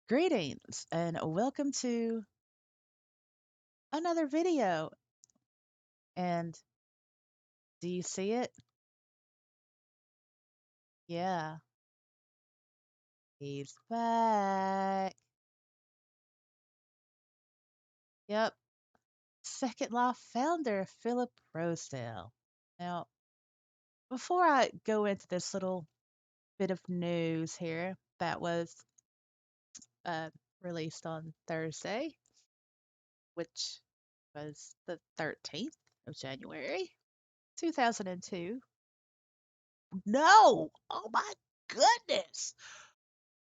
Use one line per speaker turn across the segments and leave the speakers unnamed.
Greetings and welcome to another video. And do you see it? Yeah, he's back. Yep, Second Law founder Philip Rosedale. Now, before I go into this little bit of news here that was uh, released on Thursday, which was the 13th of January, 2002. No! Oh my goodness!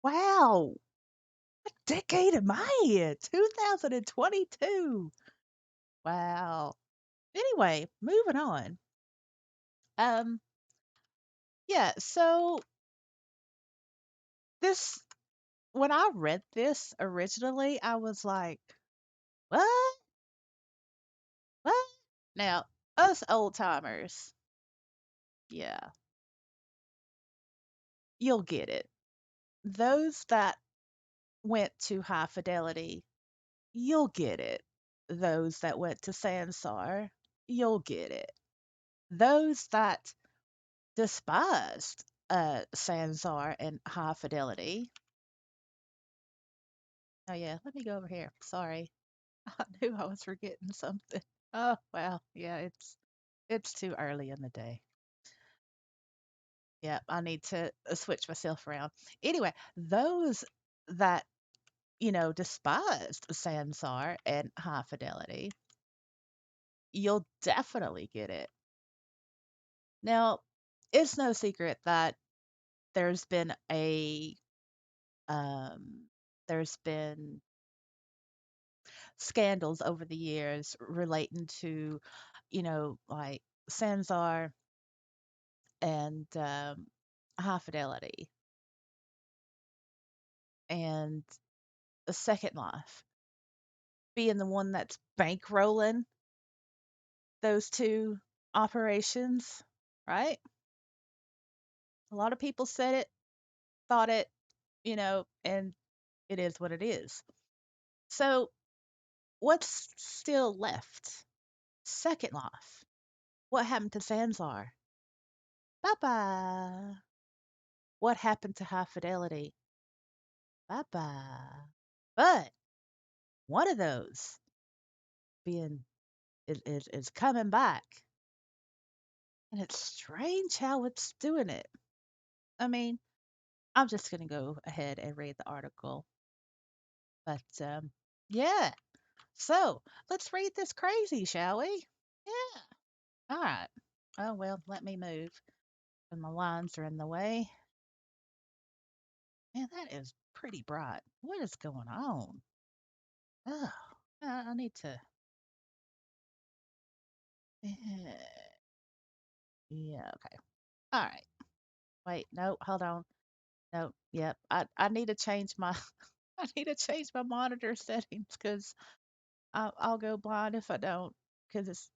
Wow! Decade am I in? 2022. Wow. Anyway, moving on. Um, yeah, so this when I read this originally, I was like, what? What? Now, us old timers, yeah, you'll get it. Those that went to High Fidelity, you'll get it. Those that went to Sansar, you'll get it. Those that despised Sansar and High Fidelity. Oh yeah, let me go over here. Sorry, I knew I was forgetting something. Oh well, yeah, it's too early in the day. Yeah, I need to switch myself around. Anyway, those that despised Sansar and High Fidelity, you'll definitely get it. Now, it's no secret that there's been a um, there's been scandals over the years relating to, like Sanzar and High Fidelity and the Second Life being the one that's bankrolling those two operations, right? A lot of people said it, thought it, and it is what it is. So, what's still left? Second Life. What happened to Sanzar? Bye bye. What happened to High Fidelity? Bye bye. But one of those being is coming back. And it's strange how it's doing it. I mean, I'm just gonna go ahead and read the article. But yeah. So let's read this crazy, shall we? Yeah. All right. Oh well, let me move. And my lines are in the way. Man, that is pretty bright. What is going on? Oh, I need to. Yeah. Okay. All right. Wait. No. Hold on. No. Yep. I need to change my I need to change my monitor settings because I'll go blind if I don't. Because it's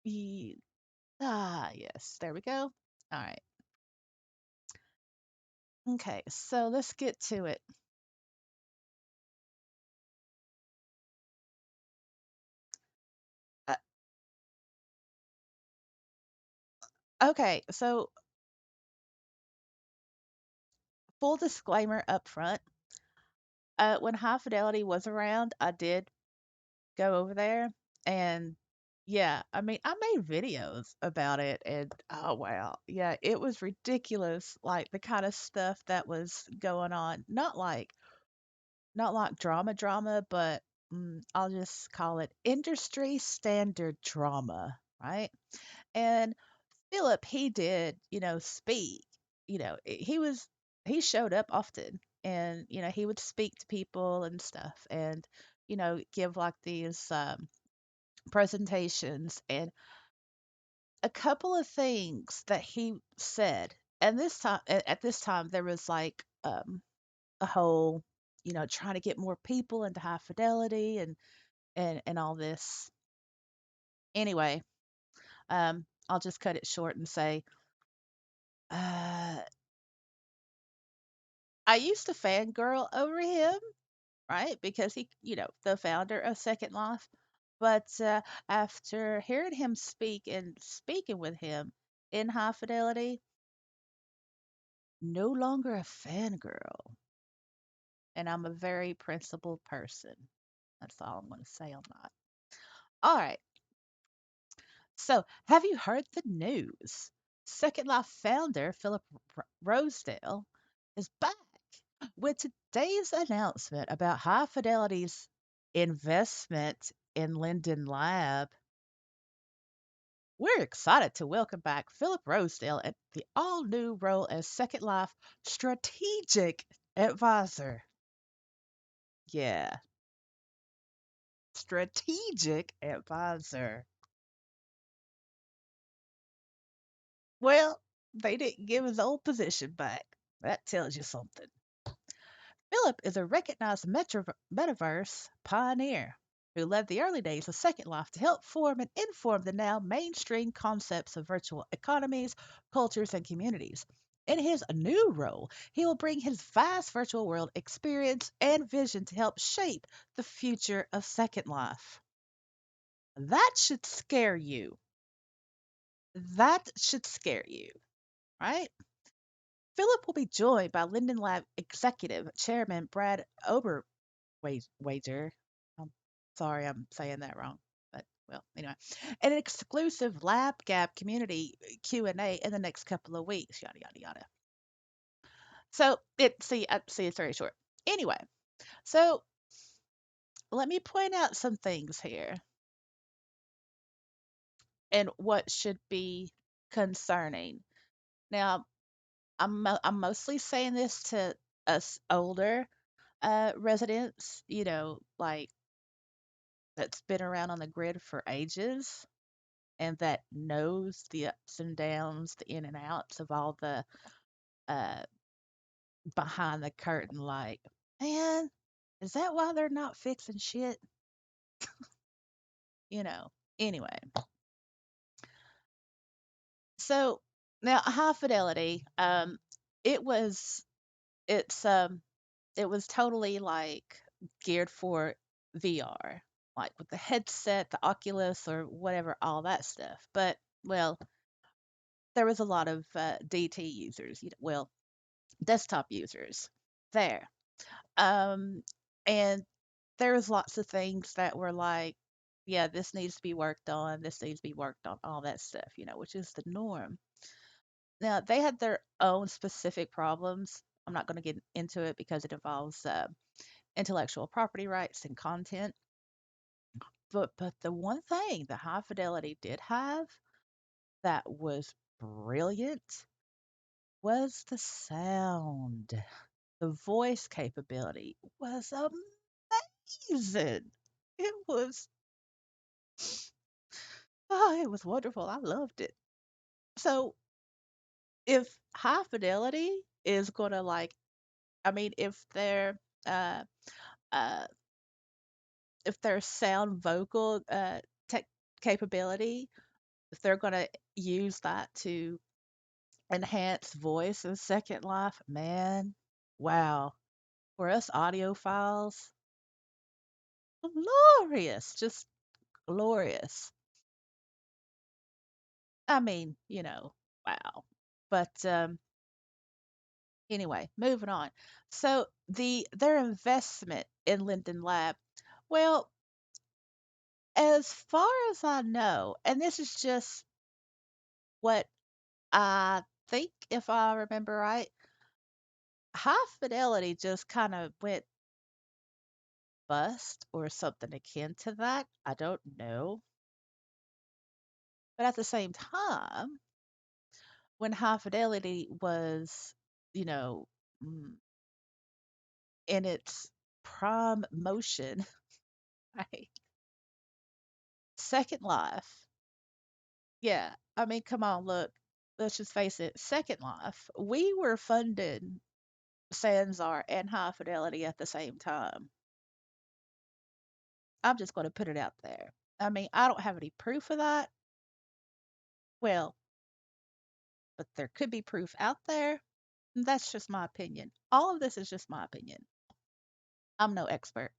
yes. There we go. All right. Okay. So let's get to it. Uh, okay. So full disclaimer up front. When High Fidelity was around, I did go over there, and yeah, I mean, I made videos about it, and oh wow, yeah, it was ridiculous, like the kind of stuff that was going on. Not like drama, but I'll just call it industry standard drama, right? And Philip, he did, speak. He showed up often, and he would speak to people and stuff, and give like these presentations. And a couple of things that he said, and this time at this time there was like a whole, trying to get more people into high fidelity and all this. Anyway, I'll just cut it short and say, uh, I used to fangirl over him, right? Because he, the founder of Second Life. But after hearing him speak and speaking with him in high fidelity, no longer a fangirl. And I'm a very principled person. That's all I'm going to say on that. All right. So, have you heard the news? Second Life founder Philip Rosedale is back with today's announcement about High Fidelity's investment in Linden Lab. We're excited to welcome back Philip Rosedale at the all new role as Second Life strategic advisor. Yeah, strategic advisor. Well, they didn't give his old position back. That tells you something. Philip is a recognized metaverse pioneer who led the early days of Second Life to help form and inform the now mainstream concepts of virtual economies, cultures, and communities. In his new role, he will bring his vast virtual world experience and vision to help shape the future of Second Life. That should scare you. That should scare you, right? Philip will be joined by Linden Lab Executive Chairman Brad Oberwager. I'm sorry, I'm saying that wrong, but well, anyway, and an exclusive Lab Gap community Q&A in the next couple of weeks. Yada yada yada. So see, it's very short. Anyway, so let me point out some things here and what should be concerning. Now, I'm mostly saying this to us older residents, like that's been around on the grid for ages and that knows the ups and downs, the in and outs of all the uh, behind the curtain, like, man, is that why they're not fixing shit? You know. Anyway, so now high fidelity, it was it's it was totally like geared for VR, like with the headset, the Oculus, or whatever, all that stuff. But well, there was a lot of DT users, well, desktop users there. Um, and there was lots of things that were like, yeah, this needs to be worked on, this needs to be worked on, all that stuff, which is the norm. Now, they had their own specific problems. I'm not going to get into it because it involves intellectual property rights and content. But the one thing that High Fidelity did have that was brilliant was the sound. The voice capability was amazing. It was it was wonderful. I loved it. So if High Fidelity is gonna like, I mean, uh uh if their sound vocal tech capability, if they're gonna use that to enhance voice in Second Life, man, wow. For us audiophiles, glorious, just glorious. I mean, wow. But anyway, moving on. So their investment in Linden Lab, well, as far as I know, and this is just what I think, if I remember right, High Fidelity just kind of went bust or something akin to that. I don't know. But at the same time, when High Fidelity was, you know, mm, in its prime motion, right? Second Life, yeah. I mean, come on, look. Let's just face it. Second Life, we were funding Sanzar and High Fidelity at the same time. I'm just going to put it out there. I mean, I don't have any proof of that. Well, but there could be proof out there. That's just my opinion. All of this is just my opinion. I'm no expert.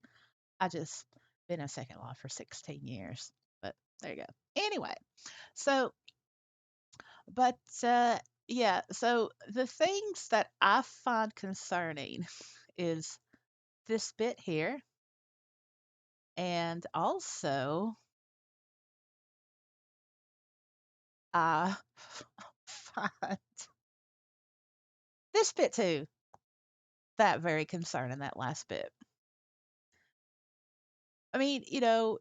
I just been in Second Life for 16 years. But there you go. Anyway, so but yeah, so the things that I find concerning is this bit here, and also I find this bit too, that very concerning, that last bit. I mean,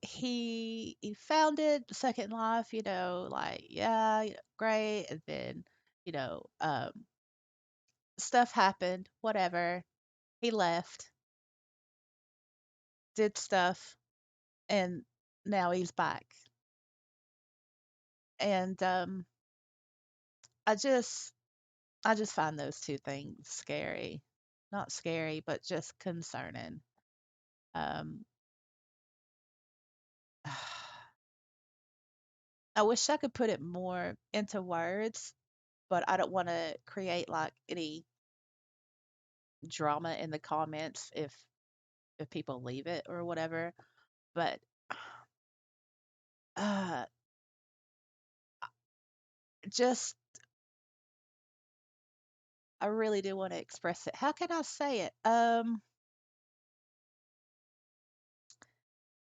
he founded Second Life, like, yeah, great, and then, you know, um, stuff happened, whatever. He left, did stuff, and now he's back. And I just I just find those two things scary. Not scary, but just concerning. Um I wish I could put it more into words, but I don't want to create like any drama in the comments if people leave it or whatever. But uh just I really do want to express it. How can I say it?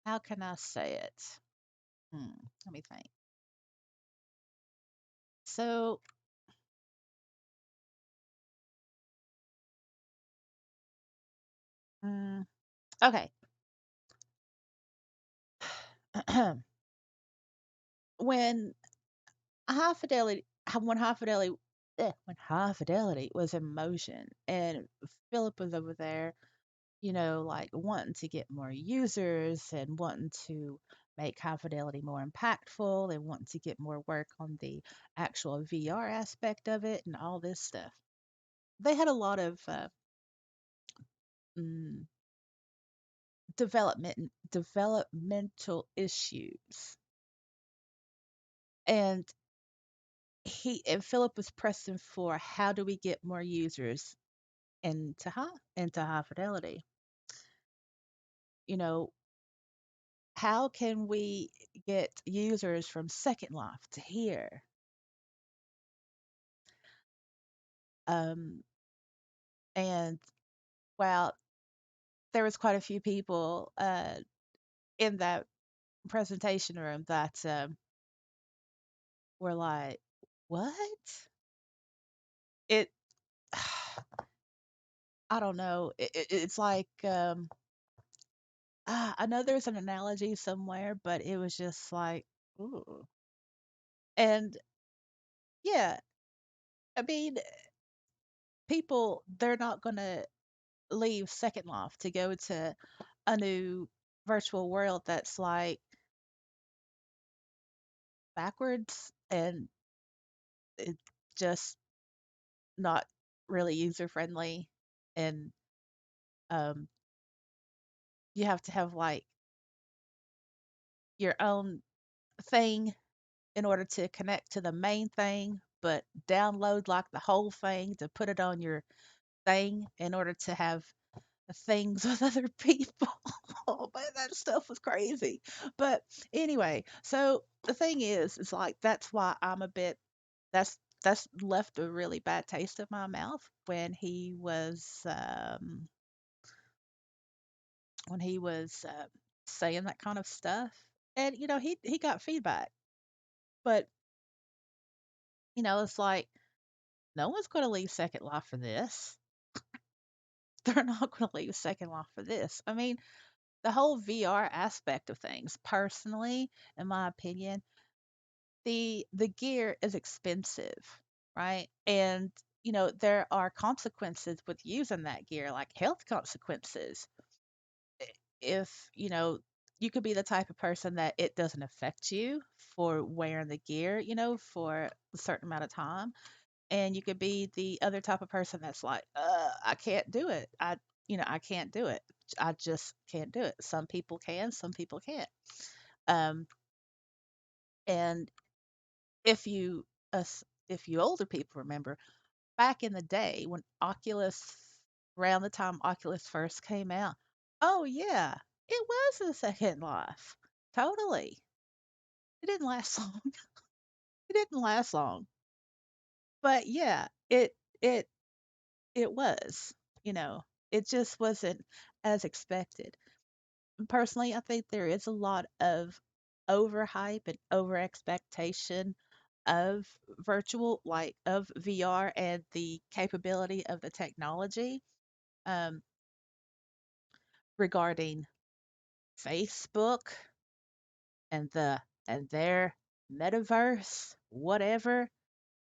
How can I say it? Let me think. So, mm, okay. when high fidelity, when high fidelity was in motion, and Philip was over there, like wanting to get more users and wanting to make high fidelity more impactful and wanting to get more work on the actual VR aspect of it and all this stuff. They had a lot of mm, developmental issues, and Philip was pressing for how do we get more users into high fidelity. You know, how can we get users from Second Life to here? Um, and while there was quite a few people in that presentation room that were like, "What?" It, I don't know. It's like I know there's an analogy somewhere, but it was just like, ooh. And yeah, I mean, people they're not gonna leave Second Life to go to a new virtual world that's like backwards and it's just not really user friendly. And um, you have to have like your own thing in order to connect to the main thing, but download like the whole thing to put it on your thing in order to have things with other people. Oh man, that stuff was crazy. But anyway, so the thing is like that's why I'm a bit that's left a really bad taste in my mouth when he was saying that kind of stuff. And he got feedback, but it's like no one's going to leave Second Life for this. They're not going to leave Second Life for this. I mean, the whole VR aspect of things, personally, in my opinion, the gear is expensive, right? And there are consequences with using that gear, like health consequences. If You could be the type of person that it doesn't affect you for wearing the gear, for a certain amount of time. And you could be the other type of person that's like, I can't do it. I can't do it. I just can't do it. Some people can, some people can't. Um, and if you, us, if you older people remember, back in the day when around the time Oculus first came out, oh yeah, it was a Second Life. Totally. It didn't last long. It didn't last long. But yeah, it it was, you know, it just wasn't as expected. Personally, I think there is a lot of overhype and over expectation of virtual, like of VR and the capability of the technology, um, regarding Facebook and their metaverse, whatever.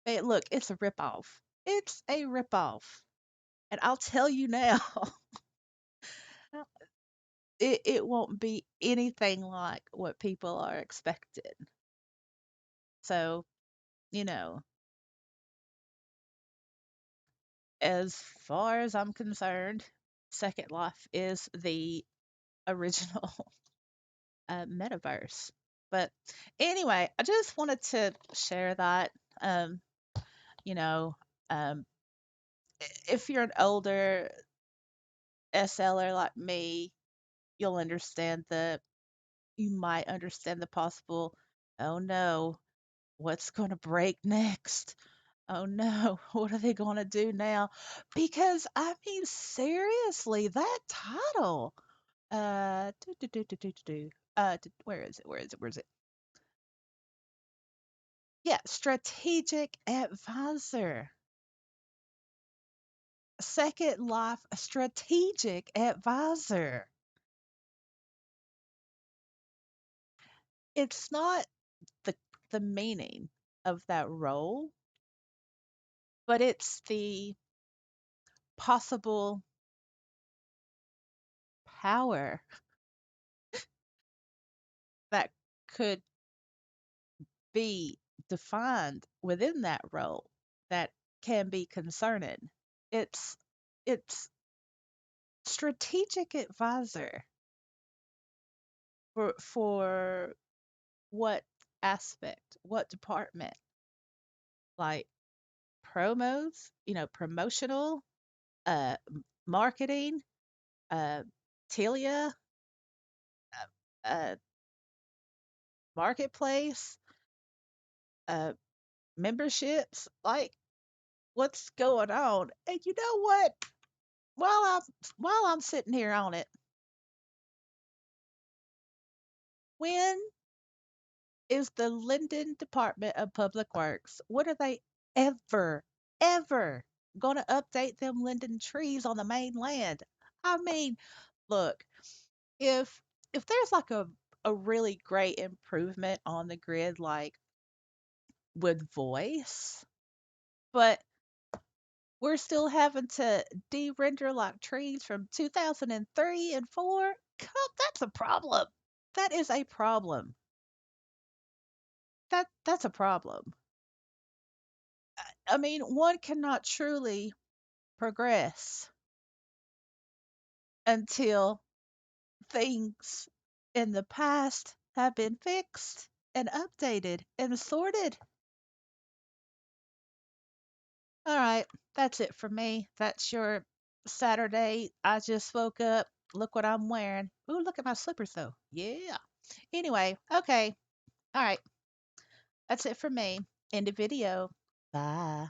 Hey, look, it's a ripoff. It's a ripoff. And I'll tell you now, it won't be anything like what people are expecting. So, you know, as far as I'm concerned, Second Life is the original metaverse. But anyway, I just wanted to share that. Um, you know, um, if you're an older SLer like me, you'll understand you might understand the possible, oh no, what's going to break next? Oh no, what are they going to do now? Because I mean, seriously, that title, where is it? Where is it? Where is it? Yeah, strategic advisor. Second Life strategic advisor. It's not the the meaning of that role, but it's the possible power that could be defined within that role that can be concerning. It's it's strategic advisor for what aspect, what department? Like promos, promotional, marketing, uh, Telia, uh, marketplace, uh, memberships. Like, what's going on? And you know what? While I'm while I'm sitting here on it, when is the Linden Department of Public Works? When are they ever going to update them linden trees on the mainland? I mean, look, if there's like a really great improvement on the grid, like with voice, but we're still having to de-render like trees from 2003 and 4. That's a problem. That is a problem. That's a problem. I mean, one cannot truly progress until things in the past have been fixed and updated and sorted. All right, that's it for me. That's your Saturday. I just woke up. Look what I'm wearing. Ooh, look at my slippers though. Yeah. Anyway, okay. All right. That's it for me. End of video. Bye.